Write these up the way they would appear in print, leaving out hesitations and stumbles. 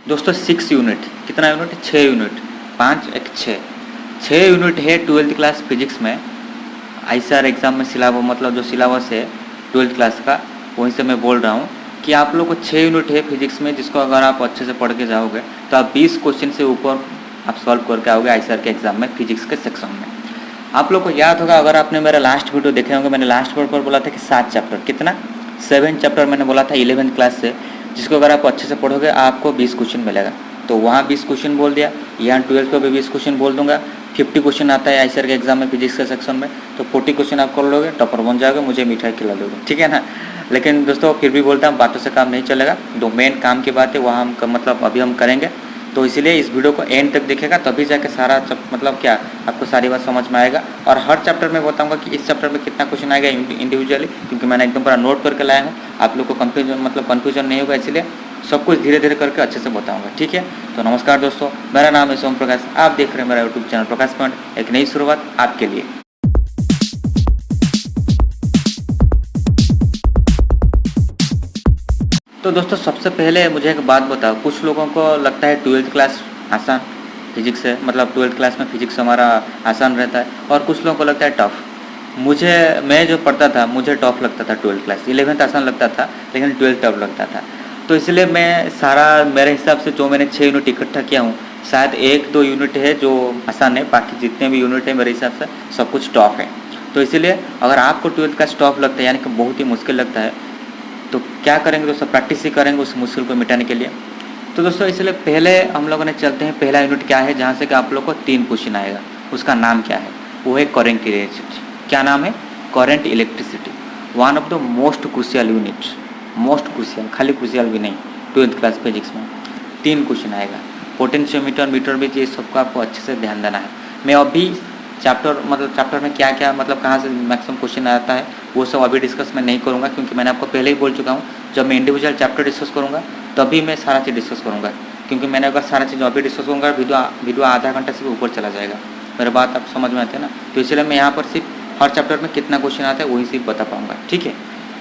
दोस्तों 6 यूनिट, कितना unit? 6 unit, 5 एक 6 यूनिट है 12th क्लास फिजिक्स में। आईसीआर एग्ज़ाम में सिलेबस मतलब जो सिलेबस है 12th क्लास का, वहीं से मैं बोल रहा हूँ कि आप लोग को 6 यूनिट है फिजिक्स में, जिसको अगर आप अच्छे से पढ़ के जाओगे तो आप 20 क्वेश्चन से ऊपर आप सॉल्व करके आओगे आईसीआर के एग्ज़ाम में फिजिक्स के सेक्शन में। आप लोग को याद होगा, अगर आपने मेरा लास्ट वीडियो देखे होंगे, मैंने लास्ट वीडियो पर बोला था कि 7 चैप्टर, कितना 7 चैप्टर मैंने बोला था 11th क्लास से, जिसको अगर आप अच्छे से पढ़ोगे आपको 20 क्वेश्चन मिलेगा। तो वहाँ 20 क्वेश्चन बोल दिया, यहाँ 12th को भी 20 क्वेश्चन बोल दूंगा। 50 क्वेश्चन आता है आईसीआर के एग्जाम में फिजिक्स के सेक्शन में, तो 40 क्वेश्चन आप कर लोगे, टॉपर बन जाओगे, मुझे मिठाई खिला दोगे, ठीक है ना। लेकिन दोस्तों फिर भी बोलता हूँ, बातों से काम नहीं चलेगा। जो मेन काम की बात है वहाँ हम मतलब अभी हम करेंगे, तो इसलिए इस वीडियो को एंड तक देखेगा, तभी जाके सारा मतलब क्या आपको सारी बात समझ में आएगा। और हर चैप्टर में बताऊंगा कि इस चैप्टर में कितना क्वेश्चन आएगा इंडिविजुअली, क्योंकि मैंने एकदम पूरा नोट करके लाया हूँ, आप लोग को कन्फ्यूजन नहीं होगा, इसलिए सब कुछ धीरे धीरे करके अच्छे से बताऊंगा, ठीक है। तो नमस्कार दोस्तों, मेरा नाम है सोम प्रकाश, आप देख रहे हैं मेरा यूट्यूब चैनल प्रकाश पॉइंट, एक नई शुरुआत आपके लिए। तो दोस्तों सबसे पहले मुझे एक बात बताओ, कुछ लोगों को लगता है 12th क्लास आसान फिजिक्स है, मतलब 12th क्लास में फिजिक्स हमारा आसान रहता है, और कुछ लोगों को लगता है टफ। मैं जो पढ़ता था मुझे टफ लगता था 12th क्लास, 11th आसान लगता था, लेकिन 12th टफ लगता था। तो इसलिए मैं सारा मेरे हिसाब से जो मैंने 6 यूनिट इकट्ठा किया हूँ, शायद 1-2 यूनिट है जो आसान है, बाकी जितने भी यूनिट है मेरे हिसाब से सब कुछ टफ है। तो इसलिए अगर आपको 12th क्लास टफ लगता है, यानी कि बहुत ही मुश्किल लगता है, तो क्या करेंगे दोस्तों, प्रैक्टिस ही करेंगे उस मुश्किल को मिटाने के लिए। तो दोस्तों इसलिए पहले हम लोगों ने चलते हैं, पहला यूनिट क्या है जहाँ से कि आप लोग को 3 क्वेश्चन आएगा, उसका नाम क्या है? वो है करंट इलेक्ट्रिसिटी। क्या नाम है? Current electricity, one of the most crucial unit, most crucial, खाली क्रूशियल भी नहीं, 12th क्लास फिजिक्स में 3 क्वेश्चन आएगा। पोटेंशियोमीटर, मीटर भी, ये सबको आपको अच्छे से ध्यान देना है। मैं अभी चैप्टर में क्या क्या मतलब कहाँ से मैक्सिमम क्वेश्चन आता है वो सब अभी डिस्कस मैं नहीं करूँगा, क्योंकि मैंने आपको पहले ही बोल चुका हूँ, जब मैं इंडिविजुअल चैप्टर डिस्कस करूँगा तभी मैं सारा चीज़ डिस्कस करूँगा, क्योंकि मैंने अगर सारा चीज़ अभी डिस्कस करूँगा वीडियो आधा घंटा से ऊपर चला जाएगा। मेरे बात आप समझ में आते हैं ना। तो इसलिए मैं यहाँ पर सिर्फ हर चैप्टर में कितना क्वेश्चन आता है वही सिर्फ बता पाऊँगा, ठीक है।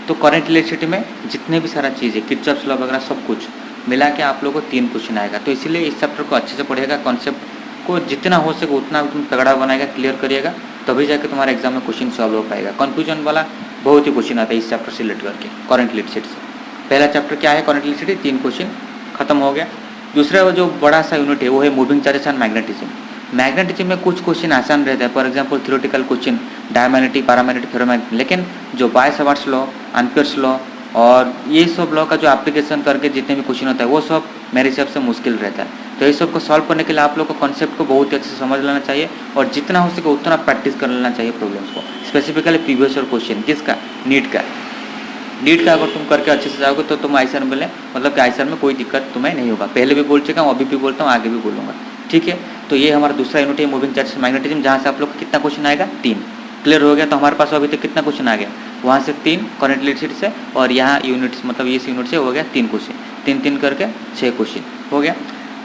तो करंट इलेक्ट्रिसिटी में जितने भी सारा चीज़ है, किरचॉफ्स लॉ वगैरह सब कुछ मिला के आप लोगों को 3 क्वेश्चन आएगा। तो इसलिए इस चैप्टर को अच्छे से पढ़िएगा, कॉन्सेप्ट को जितना हो सके उतना तुम तगड़ा बनाएगा, क्लियर करिएगा, तभी जाके तुम्हारे एग्जाम में क्वेश्चन सॉल्व हो पाएगा। कन्फ्यूजन वाला बहुत ही क्वेश्चन आता है इस चैप्टर से रिलेट करके, करंट इलेक्ट्रिसिटी से। पहला चैप्टर क्या है? करंट इलेक्ट्रिसिटी, 3 क्वेश्चन खत्म हो गया। दूसरा जो बड़ा सा यूनिट है वो है moving charges and magnetism. Magnetism में कुछ क्वेश्चन आसान रहता है, for example theoretical question, diamagnetic, paramagnetic, ferromagnetic, लेकिन जो बाय-सवार्ट्स लॉ, एम्पियर्स लॉ और ये सब लॉ का जो एप्लीकेशन करके जितने भी क्वेश्चन होता है वो सब मेरे हिसाब से मुश्किल रहता है। तो ये सब को सॉल्व करने के लिए आप लोग को कॉन्सेप्ट को बहुत ही अच्छे से समझ लेना चाहिए, और जितना हो सके उतना प्रैक्टिस कर लेना चाहिए प्रॉब्लम्स को, स्पेसिफिकली प्रीवियस ईयर क्वेश्चन, किसका? नीट का अगर तुम करके अच्छे से जाओगे तो तुम आईसीआर में मतलब कि आईसीआर में कोई दिक्कत तुम्हें नहीं होगा। पहले भी बोल चुका हूँ, अभी भी बोलता हूँ, आगे भी बोलूँगा, ठीक है। तो ये हमारा दूसरा यूनिट है मूविंग चार्जेस मैग्नेटिज्म, जहाँ से आप लोग को कितना क्वेश्चन आएगा? 3। क्लियर हो गया। तो हमारे पास अभी तक कितना क्वेश्चन आ गया? वहाँ से 3 करंट इलेक्ट्रिसिटी से, और यहाँ यूनिट्स मतलब इस यूनिट से हो गया 3 क्वेश्चन, 3 करके 6 क्वेश्चन हो गया।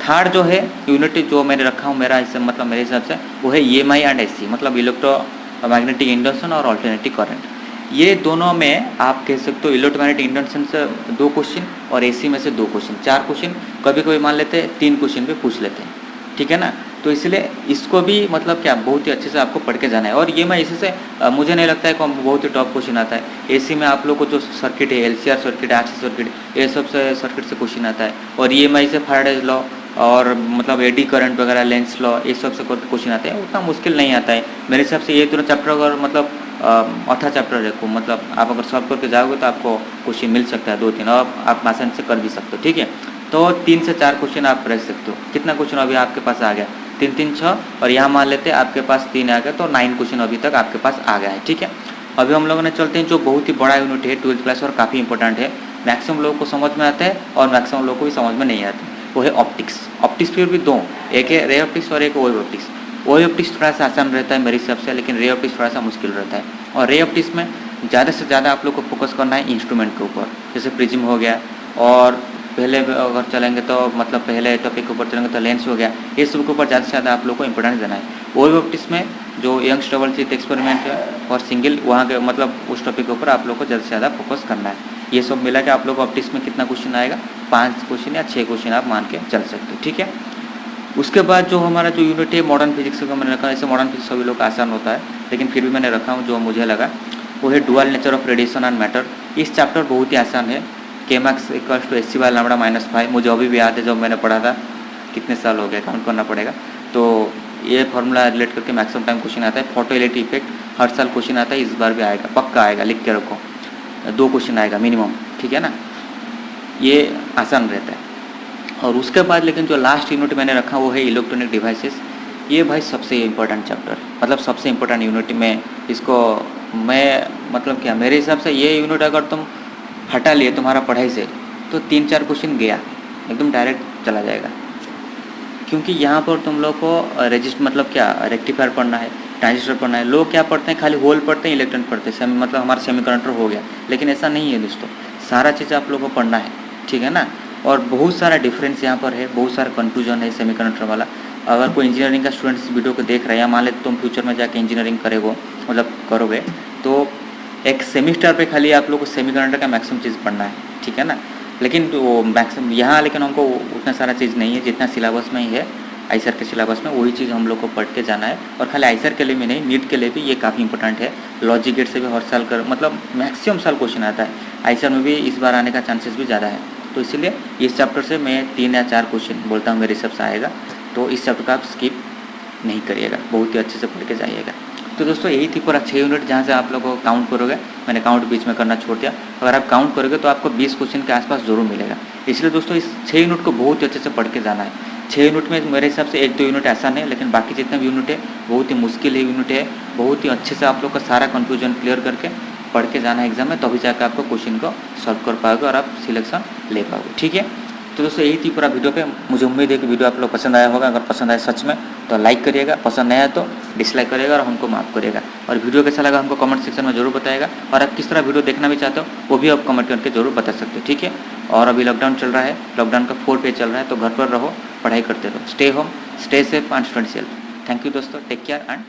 थर्ड जो है यूनिट जो मैंने रखा हूँ मेरा मतलब मेरे हिसाब से वो है EMI एंड AC, मतलब इलेक्ट्रोमैग्नेटिक इंडक्शन और अल्टरनेटिव करंट। ये दोनों में आप कह सकते हो इलेक्ट्रोमैग्नेटिक इंडक्शन से 2 क्वेश्चन और AC में से 2 क्वेश्चन, 4 क्वेश्चन, कभी कभी मान लेते हैं 3 क्वेश्चन भी पूछ लेते हैं, ठीक है ना। तो इसलिए इसको भी मतलब क्या बहुत ही अच्छे से आपको पढ़ के जाना है। और ये मैं इसी से मुझे नहीं लगता है कि बहुत ही टॉप क्वेश्चन आता है। AC में आप लोग को जो सर्किट है, LCR सर्किट है, RC सर्किट, ये सब से सर्किट से क्वेश्चन आता है, और EMI से फैराडेज लॉ और मतलब एडी करंट वगैरह, लेंस लॉ, ये सब से क्वेश्चन आते हैं, उतना मुश्किल नहीं आता है मेरे हिसाब से। ये दोनों चैप्टर अगर मतलब 8 चैप्टर है, मतलब आप अगर सॉल्व करके जाओगे तो आपको क्वेश्चन मिल सकता है 2-3, और आप आसानी से कर भी सकते हो, ठीक है। तो 3 से 4 क्वेश्चन आप रह सकते हो। कितना क्वेश्चन अभी आपके पास आ गया? 3 6, और यहाँ मान लेते हैं आपके पास 3 आ गया, तो 9 क्वेश्चन अभी तक आपके पास आ गया है, ठीक है। अभी हम लोगों ने चलते हैं जो बहुत ही बड़ा यूनिट है 12th क्लास और काफ़ी इंपॉर्टेंट है, मैक्सिमम लोगों को समझ में आता है और मैक्सिमम लोगों को भी समझ में नहीं आता है, वो है ऑप्टिक्स। ऑप्टिक्स फिर भी 2, एक है रे ऑप्टिक्स और एक वेव ऑप्टिक्स। वेव ऑप्टिक्स थोड़ा सा आसान रहता है मेरे हिसाब से, लेकिन रे ऑप्टिक्स थोड़ा सा मुश्किल रहता है। और रे ऑप्टिक्स में ज़्यादा से ज़्यादा आप लोग को फोकस करना है इंस्ट्रूमेंट के ऊपर, जैसे प्रिज्म हो गया, और पहले अगर चलेंगे तो मतलब पहले टॉपिक के ऊपर चलेंगे तो लेंस हो गया, ये सब के ऊपर ज़्यादा से ज़्यादा आप लोग को इंपॉर्टेंस देना है। वेव ऑप्टिक्स में जो यंग्स डबल स्लिट एक्सपेरिमेंट है और सिंगल वहाँ के मतलब उस टॉपिक के ऊपर आप लोग को ज़्यादा से ज़्यादा फोकस करना है। ये सब मिला के आप लोग को ऑप्टिक्स में कितना क्वेश्चन आएगा, 5 क्वेश्चन या 6 क्वेश्चन आप मान के चल सकते हो, ठीक है। उसके बाद जो हमारा जो यूनिट है मॉडर्न फिजिक्स का मैंने रखा, ऐसे मॉडर्न फिजिक्स सभी लोग आसान होता है, लेकिन फिर भी मैंने रखा हूँ जो मुझे लगा वो है dual nature of radiation and matter. इस चैप्टर बहुत ही आसान है। K max equals to H C by lambda minus 5, मुझे अभी भी याद है जब मैंने पढ़ा था, कितने साल हो गए काउंट करना पड़ेगा। तो ये फॉर्मूला रिलेट करके मैक्सिमम टाइम क्वेश्चन आता है। फोटो इलेक्ट्रिक इफेक्ट हर साल क्वेश्चन आता है, इस बार भी आएगा, पक्का आएगा, लिख के रखो, 2 क्वेश्चन आएगा मिनिमम, ठीक है ना। ये आसान रहता है। और उसके बाद लेकिन जो लास्ट यूनिट मैंने रखा वो है इलेक्ट्रॉनिक डिवाइसेस। ये भाई सबसे इम्पोर्टेंट चैप्टर, मतलब सबसे इम्पोर्टेंट यूनिट में इसको मैं मतलब क्या, मेरे हिसाब से ये यूनिट अगर तुम हटा लिए तुम्हारा पढ़ाई से तो 3-4 क्वेश्चन गया, एकदम डायरेक्ट चला जाएगा। क्योंकि यहाँ पर तुम लोग को रजिस्टर मतलब क्या रेक्टिफायर पढ़ना है, ट्रांजिस्टर पढ़ना है। लोग क्या पढ़ते हैं, खाली होल पढ़ते हैं, इलेक्ट्रॉन पढ़ते हैं, मतलब हमारा सेमीकंडक्टर हो गया, लेकिन ऐसा नहीं है दोस्तों, सारा चीज़ आप लोग को पढ़ना है, ठीक है ना। और बहुत सारा डिफरेंस यहाँ पर है, बहुत सारा कन्फ्यूजन है सेमीकंडक्टर वाला। अगर कोई इंजीनियरिंग का स्टूडेंट इस वीडियो को देख रहा है, या मान ले तुम फ्यूचर में जाके इंजीनियरिंग करेगो मतलब करोगे, तो एक सेमिस्टर पे खाली आप लोग को सेमीकंडक्टर का मैक्सिमम चीज़ पढ़ना है, ठीक है ना। लेकिन वो मैक्सिमम यहाँ लेकिन हमको उतना सारा चीज़ नहीं है जितना सिलेबस में ही है, आईसर के सिलेबस में वही चीज़ हम लोग को पढ़ के जाना है। और खाली आईसर के लिए भी नहीं, नीट के लिए भी ये काफ़ी इंपॉर्टेंट है। लॉजिक गेट से भी हर साल कर मतलब मैक्सिमम साल क्वेश्चन आता है, आईसर में भी इस बार आने का चांसेस भी ज़्यादा है। तो इसलिए इस चैप्टर से मैं 3 या 4 क्वेश्चन बोलता हूँ मेरे हिसाब से आएगा, तो इस चैप्टर का आप स्किप नहीं करिएगा, बहुत ही अच्छे से पढ़ के जाइएगा। तो दोस्तों यही थी पूरा 6 यूनिट, जहाँ से आप लोगों को काउंट करोगे, मैंने काउंट बीच में करना छोड़ दिया। अगर आप काउंट करोगे तो आपको 20 क्वेश्चन के आसपास जरूर मिलेगा। इसलिए दोस्तों इस 6 यूनिट को बहुत ही अच्छे से पढ़ के जाना है। 6 यूनिट में मेरे हिसाब से 1-2 यूनिट आसान है, लेकिन बाकी जितने भी यूनिट है बहुत ही मुश्किल है यूनिट है। बहुत ही अच्छे से आप लोग का सारा कन्फ्यूजन क्लियर करके पढ़ के जाना है एग्जाम में, तभी जाकर आपको क्वेश्चन को सॉल्व कर पाओगे और आप सिलेक्शन ले पाओगे, ठीक है। तो दोस्तों यही थी पूरा वीडियो पे। मुझे उम्मीद है कि वीडियो आप लोग पसंद आया होगा। अगर पसंद आया सच में तो लाइक करिएगा, पसंद नहीं आया तो डिसलाइक करिएगा और हमको माफ़ करिएगा। और वीडियो कैसा लगा हमको कमेंट सेक्शन में जरूर बताइएगा। और आप किस तरह वीडियो देखना भी चाहते हो वो भी आप कमेंट करके जरूर बता सकते हो, ठीक है। और अभी लॉकडाउन चल रहा है, लॉकडाउन का 4 पेज चल रहा है, तो घर पर रहो, पढ़ाई करते रहो। Stay home, stay safe and study safe. Thank you दोस्तों, टेक केयर एंड